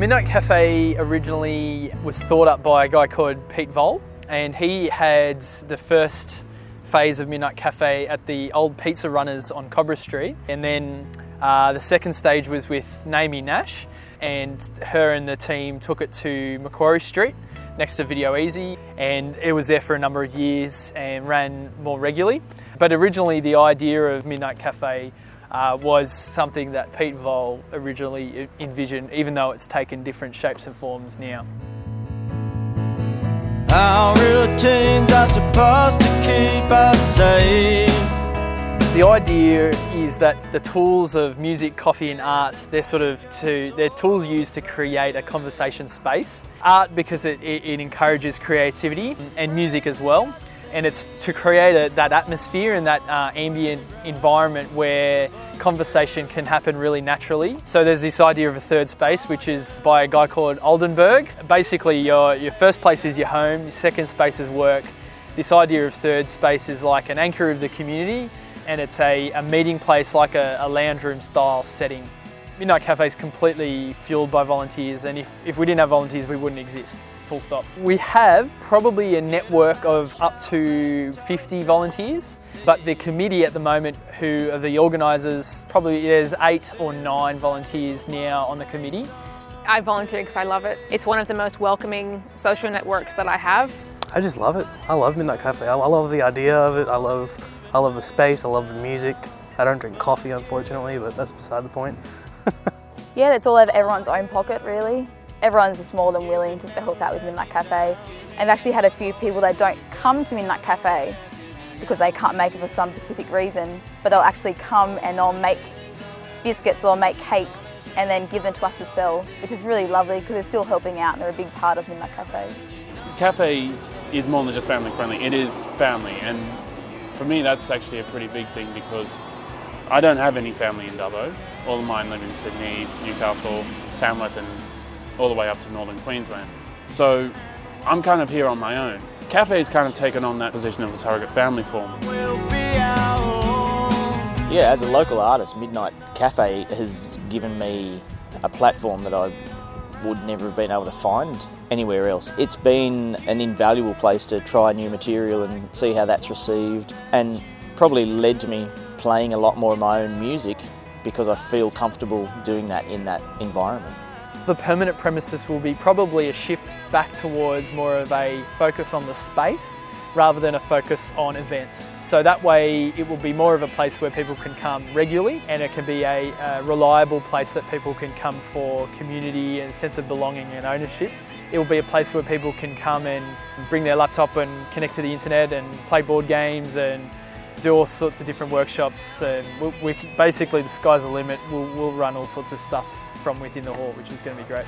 Midnite Cafe originally was thought up by a guy called Pete Vole, and he had the first phase of Midnite Cafe at the old Pizza Runners on Cobra Street, and then the second stage was with Naomi Nash, and her and the team took it to Macquarie Street next to Video Easy, and it was there for a number of years and ran more regularly. But originally the idea of Midnite Cafe was something that Pete Vole originally envisioned, even though it's taken different shapes and forms now. Our routines are supposed to keep us safe. The idea is that the tools of music, coffee and art, they're tools used to create a conversation space. Art because it encourages creativity, and music as well. And it's to create that atmosphere and that ambient environment where conversation can happen really naturally. So there's this idea of a third space, which is by a guy called Oldenburg. Basically your first place is your home, your second space is work. This idea of third space is like an anchor of the community, and it's a meeting place, like a lounge room style setting. Midnite Cafe is completely fueled by volunteers, and if we didn't have volunteers we wouldn't exist. Full stop. We have probably a network of up to 50 volunteers, but the committee at the moment, who are the organisers, probably there's 8 or 9 volunteers now on the committee. I volunteer because I love it. It's one of the most welcoming social networks that I have. I just love it. I love Midnite Cafe. I love the idea of it. I love the space. I love the music. I don't drink coffee, unfortunately, but that's beside the point. Yeah, it's all over everyone's own pocket, really. Everyone's just more than willing just to help out with Midnite Cafe. I've actually had a few people that don't come to Midnite Cafe because they can't make it for some specific reason, but they'll actually come and they'll make biscuits or make cakes and then give them to us to sell, which is really lovely because they're still helping out and they're a big part of Midnite Cafe. Cafe is more than just family friendly, it is family, and for me that's actually a pretty big thing because I don't have any family in Dubbo. All of mine live in Sydney, Newcastle, Tamworth and all the way up to northern Queensland. So I'm kind of here on my own. Cafe's kind of taken on that position of a surrogate family for me. Yeah, as a local artist, Midnite Cafe has given me a platform that I would never have been able to find anywhere else. It's been an invaluable place to try new material and see how that's received, and probably led to me playing a lot more of my own music because I feel comfortable doing that in that environment. The permanent premises will be probably a shift back towards more of a focus on the space rather than a focus on events. So that way it will be more of a place where people can come regularly, and it can be a reliable place that people can come for community and sense of belonging and ownership. It will be a place where people can come and bring their laptop and connect to the internet and play board games and do all sorts of different workshops. And basically the sky's the limit. We'll run all sorts of stuff from within the hall, which is going to be great.